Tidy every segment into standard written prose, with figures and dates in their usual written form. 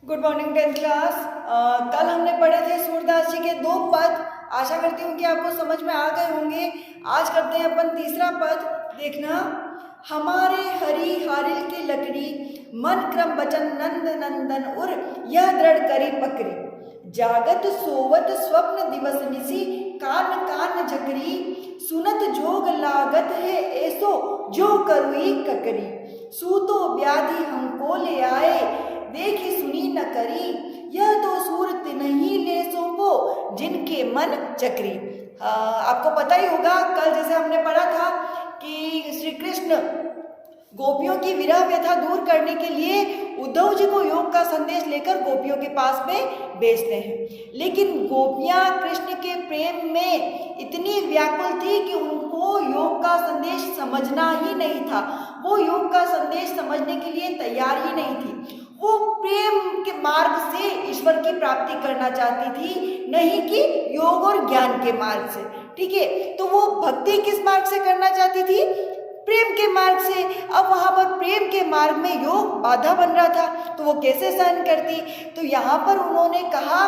Good morning 10th class. कल हमने पढ़े थे सूरदास जी के 2 पद। आशा करती हूँ कि आपको समझ में आ गए होंगे। आज करते हैं अपन तीसरा पद। देखना, हमारे हरि हारिल की लकड़ी, मन क्रम वचन नंद नंदन उर, यह दृढ़ करी पकड़ी, जागत सोवत स्वप्न दिवस निसी, कान कान झकरी, सुनत जोग लागत है ऐसो जो करुई ककरी, सूतो व्याधि हमको ले आए, देखी सुनी न करी, यह तो सूरत नहीं ले सौंपो, जिनके मन चक्री। आपको पता ही होगा, कल जैसे हमने पढ़ा था कि श्री कृष्ण गोपियों की विरह व्यथा दूर करने के लिए उद्धव जी को योग का संदेश लेकर गोपियों के पास में भेजते हैं। लेकिन गोपियां कृष्ण के प्रेम में इतनी व्याकुल थी कि उनको योग का संदेश समझना ही नहीं था। वो योग का संदेश समझने के लिए तैयार ही नहीं थी। वो प्रेम के मार्ग से ईश्वर की प्राप्ति करना चाहती थी, नहीं कि योग और ज्ञान के मार्ग से। ठीक है, तो वो भक्ति किस मार्ग से करना चाहती थी? प्रेम के मार्ग से। अब वहां पर प्रेम के मार्ग में योग बाधा बन रहा था, तो वो कैसे सहन करती? तो यहाँ पर उन्होंने कहा,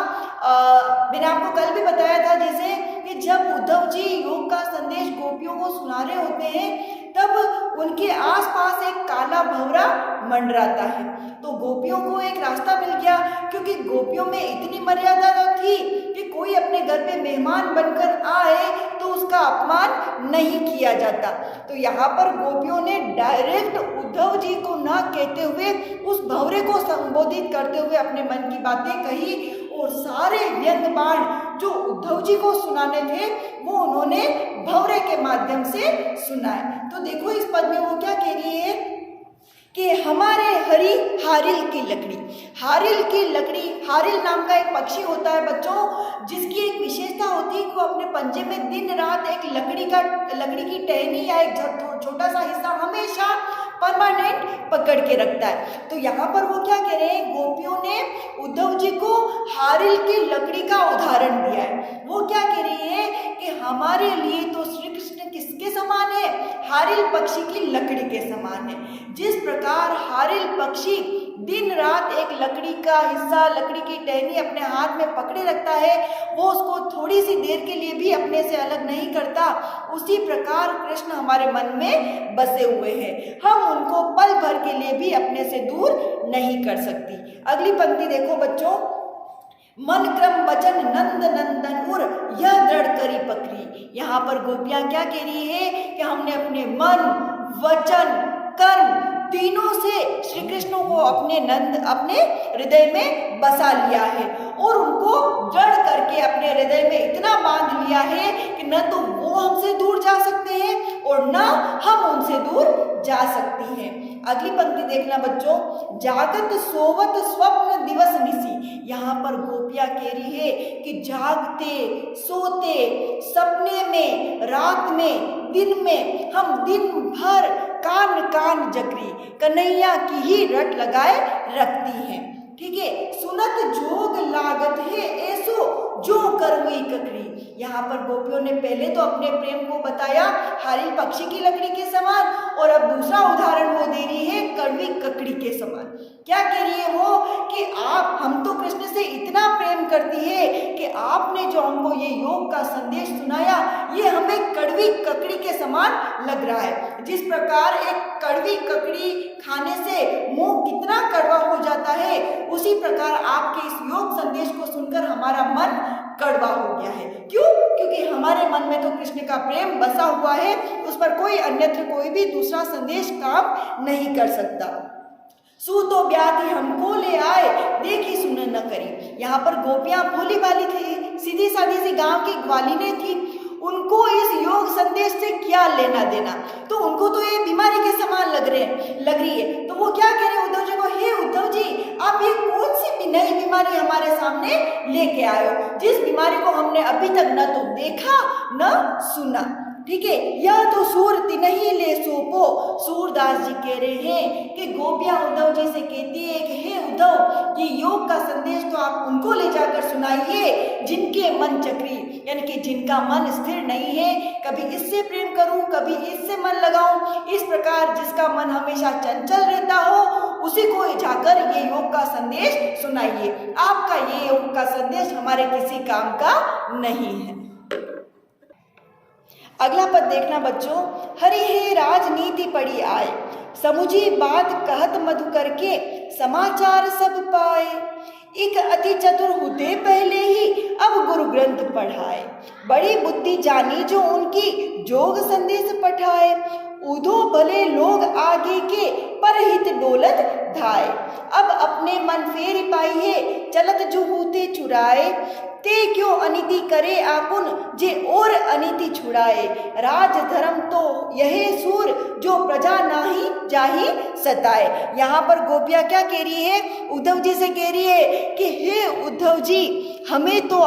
मैंने आपको कल भी बताया था जैसे कि जब उद्धव जी योग का संदेश गोपियों को सुना रहे होते हैं, तब उनके आसपास एक काला भंवरा मंडराता है। तो गोपियों को एक रास्ता मिल गया, क्योंकि गोपियों में इतनी मर्यादा थी कि कोई अपने घर पे मेहमान बनकर आए तो उसका अपमान नहीं किया जाता। तो यहाँ पर गोपियों ने डायरेक्ट उद्धव जी को ना कहते हुए उस भंवरे को संबोधित करते हुए अपने मन की बातें कही, और सारे व्यंग बाण जो उद्धव जी को सुनाने थे वो उन्होंने भंवरे के माध्यम से सुनाए। तो देखो इस पद में वो क्या कह रही है कि हमारे हरि हारिल की लकड़ी। हारिल की लकड़ी, हारिल नाम का एक पक्षी होता है बच्चों, जिसकी एक विशेषता होती है कि वो अपने पंजे में दिन रात एक लकड़ी की टहनी या एक छोटा सा हिस्सा हमेशा परमानेंट पकड़ के रखता है। तो यहाँ पर वो क्या कह रहे हैं, गोपियों ने उद्धव जी को हारिल की लकड़ी का उदाहरण दिया है। वो क्या कह रही है कि हमारे लिए तो श्री कृष्ण किसके समान है? हारिल पक्षी की लकड़ी के समान है। जिस प्रकार हारिल पक्षी दिन रात एक लकड़ी का हिस्सा, लकड़ी की टहनी अपने हाथ में पकड़े रखता है, वो उसको थोड़ी सी देर के लिए भी अपने से अलग नहीं करता, उसी प्रकार कृष्ण हमारे मन में बसे हुए हैं। हम उनको पल भर के लिए भी अपने से दूर नहीं कर सकती। अगली पंक्ति देखो बच्चों, मन क्रम वचन नंद नंदन उर, यह दृढ़ करी पकड़ी। यहाँ पर गोपियां क्या कह रही है कि हमने अपने मन, वचन, कर्म तीनों से श्री कृष्ण को अपने हृदय में बसा लिया है, और उनको जड़ करके अपने हृदय में इतना बांध लिया है कि न तो वो हमसे दूर जा सकते हैं और न हम उनसे दूर जा सकती हैं। अगली पंक्ति देखना बच्चों, जागत सोवत स्वप्न दिवस निसी। यहाँ पर गोपियां कह रही है कि जागते सोते, सपने में, रात में, दिन में, हम दिन भर कान कान जकरी, कन्हैया की ही रट लगाए रखती हैं। ठीक है, सुनत जोग लागत है ऐसो जो करुई ककड़ी। यहाँ पर गोपियों ने पहले तो अपने प्रेम को बताया हारिल पक्षी की लकड़ी के समान, और अब दूसरा उदाहरण वो दे रही है कड़वी ककड़ी के समान। क्या कह रही है वो कि हम तो कृष्ण से इतना प्रेम करती है कि आपने जो हमको ये योग का संदेश सुनाया, ये हमें कड़वी ककड़ी के समान लग रहा है। जिस प्रकार एक कड़वी ककड़ी खाने से मुंह कितना कड़वा हो जाता है, उसी प्रकार आपके इस योग संदेश को सुनकर हमारा मन कड़वा हो गया है। क्यों? क्योंकि हमारे मन में तो कृष्ण का प्रेम बसा हुआ है, उस पर कोई अन्यत्र कोई भी दूसरा संदेश काम नहीं कर सकता। सूतो व्याधि हमको ले आए, देखी सुन न करी। यहाँ पर गोपियां भोली भाली थी, सीधी सादी सी गांव की ग्वालिनें थी, उनको इस योग संदेश से क्या लेना देना। तो उनको तो ये बीमारी के समान लग रही है। तो वो क्या कह रहे हैं उद्धव जी को, हे उद्धव जी, आप ये कौन सी नई बीमारी हमारे सामने लेके आए हो, जिस बीमारी को हमने अभी तक न तो देखा न सुना। ठीक है, यह तो सूरत नहीं ले सोपो। सूरदास जी कह रहे हैं कि गोपियां उद्धव जी से कहती है कि हे उद्धव, ये योग का संदेश तो आप उनको ले जाकर सुनाइए जिनके मन चक्री, यानी कि जिनका मन स्थिर नहीं है, कभी इससे प्रेम करूं, कभी इससे मन लगाऊं। इस प्रकार जिसका मन हमेशा चंचल रहता हो, उसी को जाकर ये योग का संदेश सुनाइए। आपका ये योग का संदेश हमारे किसी काम का नहीं है। अगला पद देखना बच्चों, हरि हे राजनीति पड़ी आए, समुझी बात कहत मधु करके, समाचार सब पाए। एक अति चतुर हुते पहले ही, अब गुरु ग्रंथ पढ़ाए। बड़ी बुद्धि जानी जो उनकी, जोग संदेश पठाए। उधो भले लोग आगे के, परहित डोलत धाय। अब अपने मन फेर पाइए, चलत जो होते चुराए। ते क्यों अनिति करे आपुन, जे और अनिति छुड़ाए। राज धर्म तो यह सूर, जो प्रजा नाही जाही सताए। यहाँ पर गोपियाँ क्या कह रही है? उद्धव जी से कह रही है कि हे उद्धव जी, हमें तो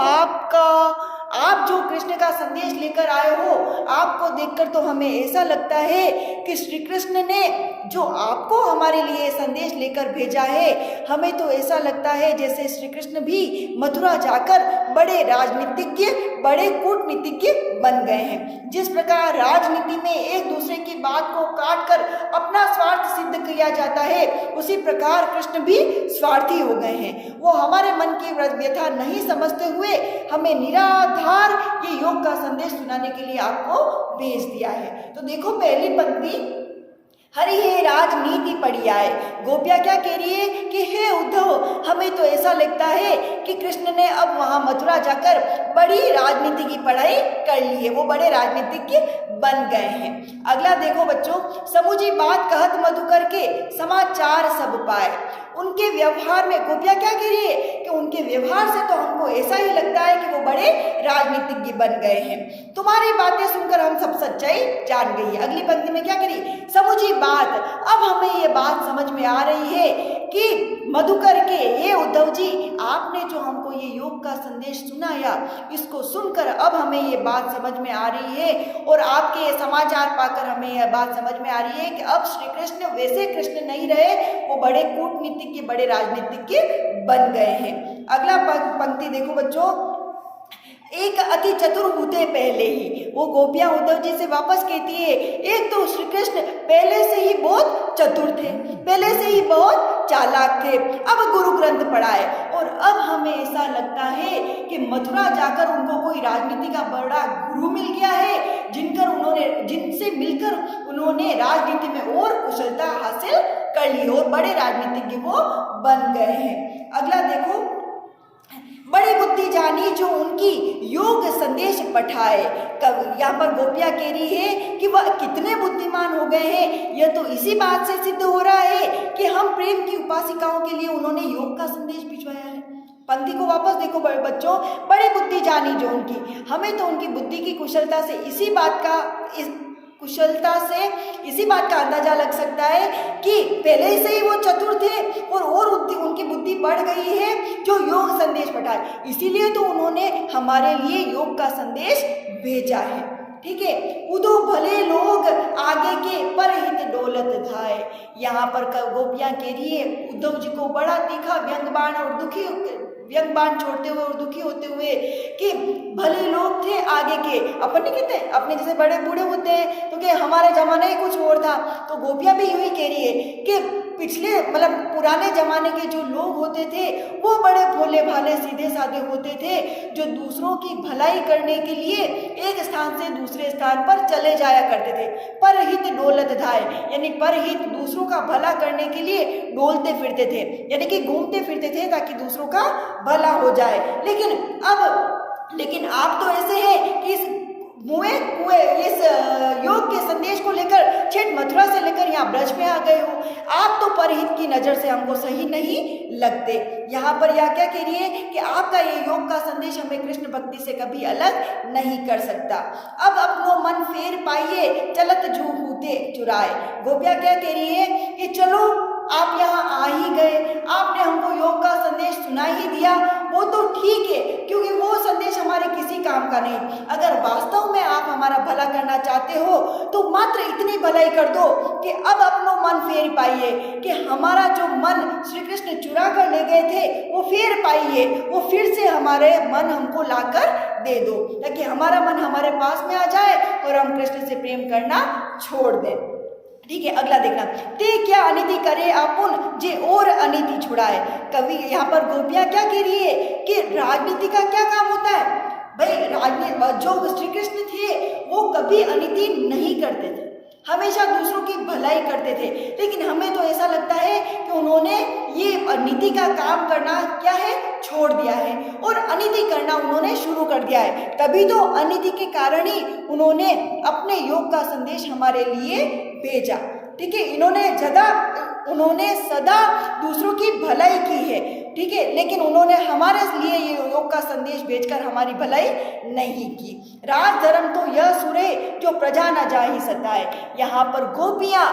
आप जो कृष्ण का संदेश लेकर आए हो, आपको देखकर तो हमें ऐसा लगता है कि श्री कृष्ण ने जो आपको हमारे लिए संदेश लेकर भेजा है, हमें तो ऐसा लगता है जैसे श्री कृष्ण भी मथुरा जाकर बड़े राजनीतिज्ञ, बड़े कूटनीतिज्ञ बन गए हैं। जिस प्रकार राजनीति में एक दूसरे की बात को काट कर अपना स्वार्थ सिद्ध किया जाता है, उसी प्रकार कृष्ण भी स्वार्थी हो गए हैं। वो हमारे मन की व्यथा नहीं समझते हुए हमें निराधार ये योग का संदेश सुनाने के लिए आपको भेज दिया है। तो देखो पहली पंक्ति, हरि हे राजनीति पड़ी आए। गोपियाँ क्या कह रही है कि हे उद्धव, हमें तो ऐसा लगता है कि कृष्ण ने अब वहाँ मथुरा जाकर बड़ी राजनीति की पढ़ाई कर ली है, वो बड़े राजनीतिज्ञ बन गए हैं। अगला देखो बच्चों, समुझी बात कहत मधु करके, समाचार सब पाए। उनके व्यवहार में गोपियाँ क्या कह रही है कि उनके व्यवहार से तो हमको ऐसा ही लगता है कि वो बड़े राजनीतिज्ञ बन गए हैं। तुम्हारी बातें सुनकर हम सब सच्चाई जान गई है। अगली पंक्ति में क्या करी? समुझी बात, अब हमें ये बात समझ में आ रही है कि मधुकर के ये उद्धव जी, आपने जो हमको ये योग का संदेश सुनाया, इसको सुनकर अब हमें ये बात समझ में आ रही है और आपके ये समाचार पाकर हमें यह बात समझ में आ रही है कि अब श्री कृष्ण वैसे कृष्ण नहीं रहे, वो बड़े कूटनीतिज्ञ, बड़े राजनीतिज्ञ बन गए हैं। अगला पंक्ति देखो बच्चों, एक अति चतुर होते पहले ही। वो गोपियाँ उद्धव जी से वापस कहती है, एक तो श्री कृष्ण पहले से ही बहुत चतुर थे, पहले से ही बहुत चालाक थे, अब गुरु ग्रंथ पढ़ाए और अब हमें ऐसा लगता है कि मथुरा जाकर उनको कोई राजनीति का बड़ा गुरु मिल गया है, जिनसे मिलकर उन्होंने राजनीति में और कुशलता हासिल कर ली और बड़े राजनीतिज्ञ वो बन गए हैं। अगला देखो, बड़ी बुद्धि जानी जो उनकी, योग संदेश पठाए। यहाँ पर गोपियाँ कह रही है कि वह कितने बुद्धिमान हो गए हैं। यह तो इसी बात से सिद्ध हो रहा है कि हम प्रेम की उपासिकाओं के लिए उन्होंने योग का संदेश भिजवाया है। पंक्ति को वापस देखो बच्चों, बड़ी बुद्धि जानी जो उनकी, हमें तो उनकी बुद्धि की कुशलता से इसी बात का अंदाजा लग सकता है कि पहले से ही वो चतुर थे और उनकी बुद्धि बढ़ गई है जो योग संदेश पठाए, इसीलिए तो उन्होंने हमारे लिए योग का संदेश भेजा है। ठीक है, उदो भले लोग आगे के, परहित डोलत धाय। यहाँ पर गोपियाँ कह रही है उद्धव जी को बड़ा तीखा व्यंग बाण छोड़ते हुए और दुखी होते हुए कि भले लोग थे आगे के, अपन नहीं कहते अपने जैसे बड़े बूढ़े होते हैं, तो कि हमारे जमाने ही कुछ और था। तो गोपियाँ भी यूँ ही कह रही है कि पिछले मतलब पुराने जमाने के जो लोग होते थे वो बड़े भोले भाले सीधे साधे होते थे, जो दूसरों की भलाई करने के लिए एक स्थान से दूसरे स्थान पर चले जाया करते थे। परहित डोलत धाय, यानी परहित दूसरों का भला करने के लिए डोलते फिरते थे, यानी कि घूमते फिरते थे ताकि दूसरों का भला हो जाए। लेकिन आप तो ऐसे हैं कि इस योग के संदेश को लेकर छेट मथुरा से लेकर यहाँ ब्रज में आ गए हो, आप तो परहित की नज़र से हमको सही नहीं लगते। यहाँ पर यह क्या कह रही है कि आपका ये योग का संदेश हमें कृष्ण भक्ति से कभी अलग नहीं कर सकता। अब अपनो मन फेर पाइए, चलत जू हूते चुराए। गोपियाँ क्या कह रही है कि चलो आप यहाँ आ ही गए, आपने हमको योग का संदेश सुना ही दिया, वो तो ठीक है, क्योंकि वो संदेश हमारे किसी काम का नहीं। अगर वास्तव में आप हमारा भला करना चाहते हो तो मात्र इतनी भलाई कर दो कि अब अपनो मन फेर पाइए, कि हमारा जो मन श्री कृष्ण चुरा कर ले गए थे वो फेर पाइए, वो फिर से हमारे मन हमको लाकर दे दो, ताकि हमारा मन हमारे पास में आ जाए और हम कृष्ण से प्रेम करना छोड़ दें। ठीक है, अगला देखना, ते क्या अनिति करे आपुन जे और अनिति छुड़ाए। कवि यहाँ पर गोपियां क्या कह रही है कि राजनीति का क्या काम होता है भाई। राजनीति जो श्री कृष्ण थे वो कभी अनिति नहीं करते थे, हमेशा दूसरों की भलाई करते थे। लेकिन हमें तो ऐसा लगता है कि उन्होंने ये नीति का काम करना क्या है छोड़ दिया है और अनिति करना उन्होंने शुरू कर दिया है। तभी तो अनिति के कारण ही उन्होंने अपने योग का संदेश हमारे लिए भेजा। ठीक है, उन्होंने सदा दूसरों की भलाई की है। ठीक है, लेकिन उन्होंने हमारे लिए ये योग का संदेश भेजकर हमारी भलाई नहीं की। राजधर्म तो यह सुरे जो प्रजा न जा ही सकता है। यहाँ पर गोपियां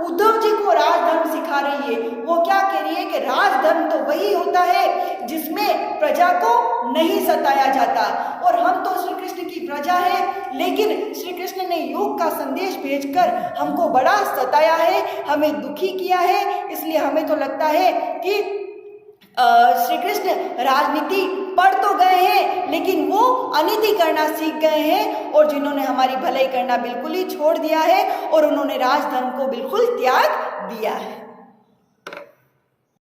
उद्धव जी को राजधर्म सिखा रही है। वो क्या कह रही है कि राजधर्म तो वही होता है जिसमें प्रजा को नहीं सताया जाता, और हम तो श्री कृष्ण की प्रजा है, लेकिन श्री कृष्ण ने योग का संदेश भेजकर हमको बड़ा सताया है, हमें दुखी किया है। इसलिए हमें तो लगता है कि श्री कृष्ण राजनीति पढ़ तो गए हैं लेकिन वो अनिति करना सीख गए हैं, और जिन्होंने हमारी भलाई करना बिल्कुल ही छोड़ दिया है और उन्होंने राजधर्म को बिल्कुल त्याग दिया है।